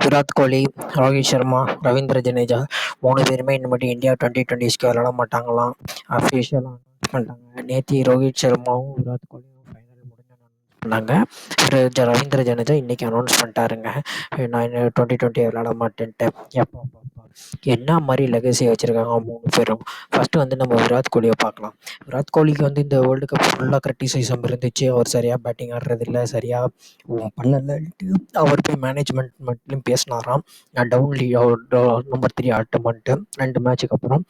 விராட் கோலி, ரோஹித் சர்மா, ரவீந்திர ஜடேஜா 3 பேருமே இனிமேட்டு India twenty விளையாட மாட்டாங்களாம். அஃபிஷியலாக அனௌன்ஸ் பண்ணிட்டாங்க. நேற்று ரோஹித் சர்மாவும் விராட் கோலியும் ஃபைனல் முடிஞ்சோன்னு அனௌன்ஸ் பண்ணாங்க. ரவீந்திர ஜடேஜா இன்னைக்கு அனௌன்ஸ் பண்ணிட்டாருங்க, நான் டுவெண்ட்டி விளையாட மாட்டேன்ட்டு. எப்போ என்ன மாதிரி லெகசியை வச்சுருக்காங்க 3 பேரும். ஃபஸ்ட்டு வந்து நம்ம விராட் கோலியை பார்க்கலாம். விராட் கோலிக்கு வந்து இந்த வேர்ல்டு கப் ஃபுல்லாக கிரிட்டிசிசம் இருந்துச்சு. அவர் சரியாக பேட்டிங் ஆடுறதில்ல, சரியாக பண்ணலன்ட்டு அவர் போய் மேனேஜ்மெண்ட் மட்டும் பேசினாராம். நான் நம்பர் 3 ஆட்டமான்ட்டு 2 மேட்சுக்கு அப்புறம்.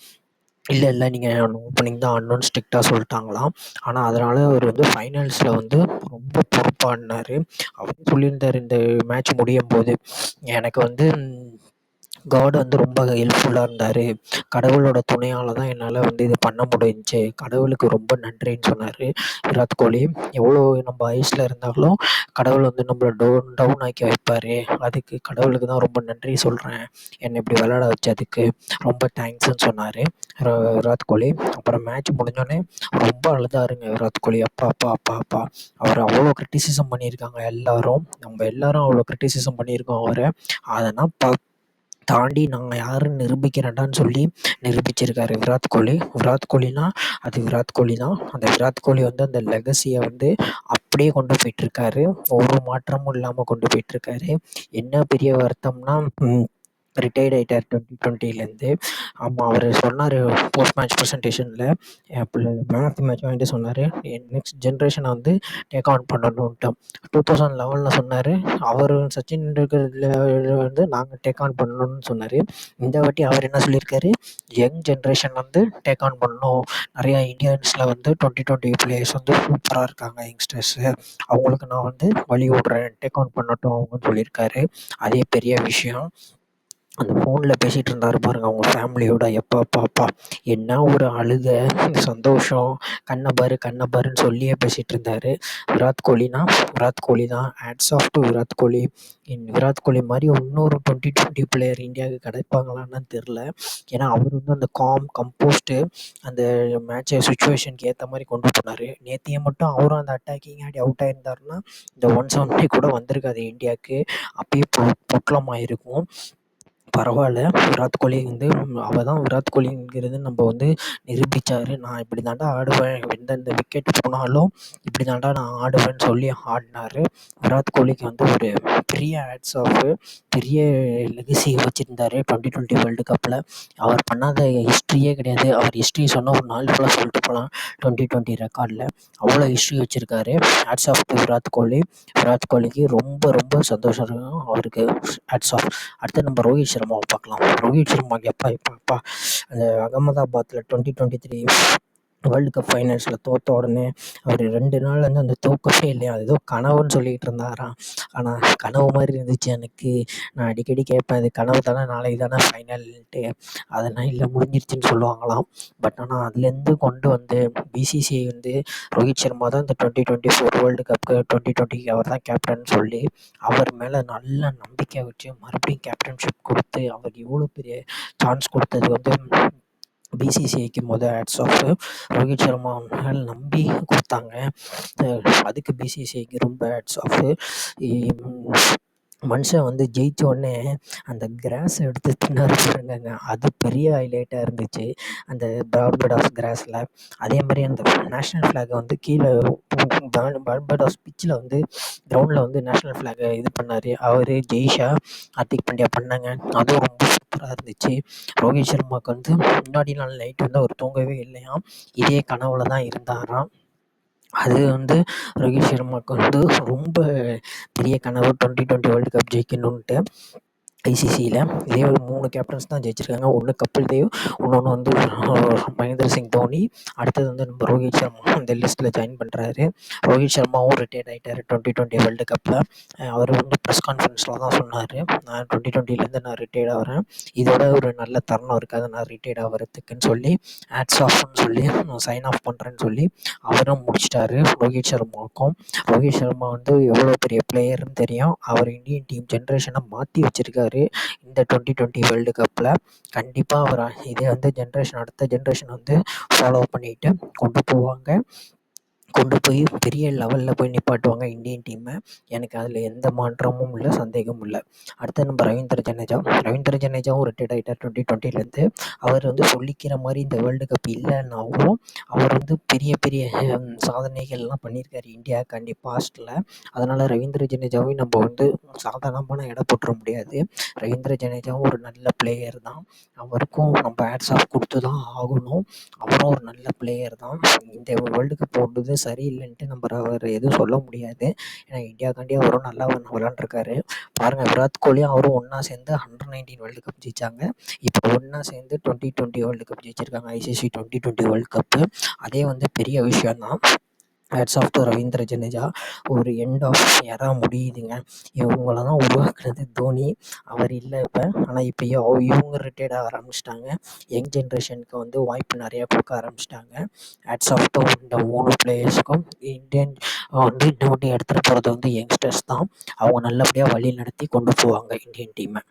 இல்லை நீங்கள் ஓப்பனிங் தான் ஆடணும்னு ஸ்ட்ரிக்டாக சொல்லிட்டாங்களாம். ஆனால் அதனால் அவர் வந்து ஃபைனல்ஸில் வந்து ரொம்ப பொறுப்பாக ஆடினார். அவரே சொல்லியிருந்தார் இந்த மேட்ச் முடியும் போது, எனக்கு வந்து காட் வந்து ரொம்ப ஹெல்ப்ஃபுல்லாக இருந்தார். கடவுளோட துணையால் தான் என்னால் வந்து இது பண்ண முடிஞ்சுச்சு. கடவுளுக்கு ரொம்ப நன்றின்னு சொன்னார் விராட் கோலி. எவ்வளோ நம்ம வயசில் இருந்தாலும் கடவுள் வந்து நம்மளை டவுன் ஆக்கி வைப்பார். அதுக்கு கடவுளுக்கு தான் ரொம்ப நன்றி சொல்கிறேன், என்னை இப்படி விளையாட வச்சதுக்கு ரொம்ப தேங்க்ஸ்ன்னு சொன்னார் விராட் கோலி. அப்புறம் மேட்ச் முடிஞ்சோடனே ரொம்ப அழுதாருங்க விராட் கோலி. அப்பா அப்பா அப்பா அப்பா அவர் அவ்வளோ கிரிட்டிசிசம் பண்ணியிருக்காங்க எல்லாரும். நம்ம எல்லாரும் அவ்வளோ கிரிட்டிசிசம் பண்ணியிருக்கோம் அவரை. அதெல்லாம் தாண்டி நான் யாருன்னு நிரூபிக்கிறேன்டான்னு சொல்லி நிரூபிச்சிருக்காரு விராட் கோலி. விராட் கோலினா அது விராட் கோலி தான். அந்த விராட் கோலி வந்து அந்த லெகசியை வந்து அப்படியே கொண்டு போயிட்டுருக்காரு. ஒரு மாற்றமும் இல்லாமல் கொண்டு போயிட்டுருக்காரு. என்ன பெரிய வருத்தம்னா, ரிட்டையர்ட் ஆகிட்டார் 2020லேருந்து. ஆமாம், அவர் சொன்னார் போஸ்ட் மேட்ச் ப்ரெசன்டேஷனில், மேன் ஆஃப் தி மேட்ச் வாங்கிட்டு சொன்னார், நெக்ஸ்ட் ஜென்ரேஷனை வந்து டேக் ஆன் பண்ணணுன்ட்டு. 2011 சொன்னார். அவர் சச்சின் டெண்டுல்கரில் வந்து நாங்கள் டேக் ஆன் பண்ணணும்னு சொன்னார். இந்த வாட்டி அவர் என்ன சொல்லியிருக்காரு, யங் ஜென்ரேஷன் வந்து டேக் ஆன் பண்ணணும். நிறையா இந்தியன்ஸில் வந்து 2020 பிளேயர்ஸ் வந்து சூப்பராக இருக்காங்க, யங்ஸ்டர்ஸு. அவங்களுக்கு நான் வந்து வழி விட்றேன், டேக் ஆன் பண்ணட்டும் அவங்கன்னு சொல்லியிருக்காரு. அதே பெரிய விஷயம். அந்த ஃபோனில் பேசிகிட்டு இருந்தார் பாருங்கள் அவங்க ஃபேமிலியோட. எப்பா பாப்பா என்ன ஒரு அழுக, சந்தோஷம், கண்ணை பாருன்னு சொல்லியே பேசிகிட்டு இருந்தார். விராட் கோலினா விராட் கோலி தான். Hats off to Virat Kohli. Virat Kohli மாதிரி இன்னொரு 2020 பிளேயர் இந்தியாவுக்கு கிடைப்பாங்களான்னு தெரில. ஏன்னா அவர் வந்து அந்த கம்போஸ்ட்டு அந்த மேட்சை சுச்சுவேஷனுக்கு ஏற்ற மாதிரி கொண்டு போனார். நேத்தியை மட்டும் அவரும் அந்த அட்டாக்கிங் ஆடி அவுட் ஆயிருந்தாருன்னா இந்த 170 கூட வந்திருக்காது இந்தியாவுக்கு. அப்பயே பொட்டலமாக இருக்கும். பரவாயில்ல, விராட் கோலி வந்து தான் விராட் கோலிங்கிறது நம்ம வந்து நிரூபித்தார். நான் இப்படி தாண்டா ஆடுவேன், எந்தெந்த விக்கெட் போனாலும் இப்படி தாண்டா நான் ஆடுவேன்னு சொல்லி ஆடினார். விராட் கோலிக்கு வந்து ஒரு பெரிய ஹேட்ஸ் ஆஃபு. பெரிய லெகசி வச்சுருந்தார் 2020 வேர்ல்டு கப்பில். அவர் பண்ணாத ஹிஸ்ட்ரியே கிடையாது. அவர் ஹிஸ்ட்ரி சொன்னால் ஒரு நாள் ஃபுல்லாக சொல்லிட்டு போகலாம். 2020 ரெக்கார்டில் அவ்வளோ ஹிஸ்ட்ரி வச்சுருக்காரு. Hats off to Virat Kohli. Virat கோலிக்கு ரொம்ப ரொம்ப சந்தோஷம் இருக்கும். அவருக்கு ஹேட்ஸ் ஆஃப். அடுத்து நம்ம ரோஹித் சர்மாவை பார்க்கலாம். ரோஹித் சர்மாக்கு எப்பா அந்த அகமதாபாத்தில் 2023 வேர்ல்டு கப் ஃபைனல்ஸில் தோற்ற உடனே அவர் 2 நாள் வந்து அந்த தூக்கமே இல்லையா, அது ஏதோ கனவுன்னு சொல்லிகிட்டு இருந்தாராம். ஆனால் கனவு மாதிரி இருந்துச்சு எனக்கு. நான் அடிக்கடி கேட்பேன், இது கனவு தானே, நாளைக்கு தானே ஃபைனல்ன்ட்டு. அதெல்லாம் இல்லை, முடிஞ்சிருச்சுன்னு சொல்லுவாங்களாம். பட் ஆனால் அதுலேருந்து கொண்டு வந்து பிசிசிஐ வந்து ரோஹித் சர்மா தான் இந்த 2024 வேர்ல்டு கப்புக்கு 2020க்கு அவர் தான் கேப்டன் சொல்லி அவர் மேலே நல்ல நம்பிக்கை வச்சு மறுபடியும் கேப்டன்ஷிப் கொடுத்து அவருக்கு இவ்வளோ பெரிய சான்ஸ் கொடுத்தது வந்து பிசிசிஐக்கு ஹேட்ஸ் ஆஃப். ரோஹித் சர்மா மேலே நம்பி கொடுத்தாங்க, அதுக்கு பிசிசிஐக்கு ரொம்ப ஹேட்ஸ் ஆஃப். மனுஷன் வந்து ஜெயிச்ச உடனே அந்த கிராஸை எடுத்து தின்னாரு பாருங்க, அது பெரிய ஹைலைட்டாக இருந்துச்சு அந்த பார்படாஸ் கிராஸில். அதே மாதிரி அந்த நேஷ்னல் ஃப்ளாகை வந்து கீழே பார்படாஸ் பிச்சில் வந்து கிரவுண்டில் வந்து நேஷ்னல் ஃப்ளாகை இது பண்ணார் அவர், ஜெய்ஷா, ஹார்திக் பாண்டியா பண்ணாங்க. அதுவும் ரொம்ப சூப்பராக இருந்துச்சு. ரோஹித் சர்மாவுக்கு வந்து முன்னாடி நாள் நைட்டு வந்து அவர் தூங்கவே இல்லையாம், இதே கனவுல தான் இருந்தாராம். அது வந்து ரோஹித் சர்மாவுக்கு வந்து ரொம்ப பெரிய கனவு 2020 வேர்ல்டு கப் ஜெயிக்கணுன்ட்டு. ஐசிசியில் இதே ஒரு 3 கேப்டன்ஸ் தான் ஜெயிச்சிருக்காங்க. ஒன்று கபில் தேவ், இன்னொன்று வந்து மகேந்திர சிங் தோனி, அடுத்தது வந்து நம்ம ரோஹித் சர்மா இந்த லிஸ்ட்டில் ஜாயின் பண்ணுறாரு. ரோஹித் சர்மாவும் ரிட்டையர்ட் ஆகிட்டார் 2020 வேர்ல்டு கப்பில். அவர் வந்து ப்ரெஸ் கான்ஃபரன்ஸில் தான் சொன்னார், நான் 2020லேருந்து நான் ரிட்டையர்ட் ஆகிறேன், இதோட ஒரு நல்ல தருணம் இருக்காது நான் ரிட்டையர்ட் ஆகிறதுக்குன்னு சொல்லி ஹேட்ஸ் ஆஃப்னு சொல்லி சைன் ஆஃப் பண்ணுறேன்னு சொல்லி அவரும் முடிச்சிட்டாரு. ரோஹித் சர்மாவுக்கும். ரோஹித் சர்மா வந்து எவ்வளோ பெரிய பிளேயர்னு தெரியும். அவர் இந்தியன் டீம் ஜென்ரேஷனை மாற்றி வச்சுருக்காரு இந்த 2020 வேர்ல்டு கப்பில். கண்டிப்பாக அவர் இதை வந்து அடுத்த ஜென்ரேஷன் வந்து ஃபாலோ பண்ணிட்டு கொண்டு போவாங்க. கொண்டு போய் பெரிய லெவலில் போய் நிப்பாட்டுவாங்க இந்தியன் டீமை. எனக்கு அதில் எந்த மாற்றமும் இல்லை, சந்தேகமும் இல்லை. அடுத்து நம்ம ரவீந்திர ஜடேஜா. ரவீந்திர ஜடேஜாவும் ரிட்டையர்ட் ஆகிட்டார் 2020. அவர் சொல்லிக்கிற மாதிரி இந்த வேர்ல்டு கப் இல்லைன்னாவும் அவர் பெரிய பெரிய சாதனைகள்லாம் பண்ணியிருக்காரு இந்தியாவுக்காண்டி பாஸ்ட்டில். அதனால் ரவீந்திர ஜடேஜாவையும் நம்ம சாதாரணமான எடை போட்டுற முடியாது. ரவீந்திர ஜடேஜாவும் ஒரு நல்ல பிளேயர் தான். அவருக்கும் நம்ம ஹேட்ஸ் ஆஃப் கொடுத்து தான் ஆகணும். அவரும் ஒரு நல்ல பிளேயர் தான். இந்த வேர்ல்டு கப் ஓடுறது சரியில்லைன்ட்டு நம்ம அவர் எதுவும் சொல்ல முடியாது. ஏன்னா இந்தியாவுக்காண்டி அவரும் நல்லா விளாண்டுருக்காரு. பாருங்கள், விராட் கோலியும் அவரும் ஒன்றா சேர்ந்து அண்டர்-19 வேர்ல்டு கப் ஜெயித்தாங்க. இப்போ ஒன்றா சேர்ந்து 2020 வேர்ல்டு கப் ஜெயிச்சிருக்காங்க, ஐசிசி 2020 வேர்ல்டு கப்பு. அதே பெரிய விஷயந்தான். Hats off to Ravindra Jadeja. ஒரு எண்ட் ஆஃப் எரா முடியுதுங்க. இவங்கள தான் உருவாக்குனது தோனி. அவர் இல்லை இப்போ. ஆனால் இப்போ இவங்க ரிட்டையர்ட் ஆக ஆரம்பிச்சிட்டாங்க. யங் ஜென்ரேஷனுக்கு வாய்ப்பு நிறையா கொடுக்க ஆரம்பிச்சிட்டாங்க. ஹேட்ஸ் ஆஃப் டு இந்த 3 பிளேயர்ஸுக்கும். இந்தியன் இந்த வாட்டி எடுத்துகிட்டு போகிறது யங்ஸ்டர்ஸ் தான். அவங்க நல்லபடியாக வழி நடத்தி கொண்டு போவாங்க இந்தியன் டீமை.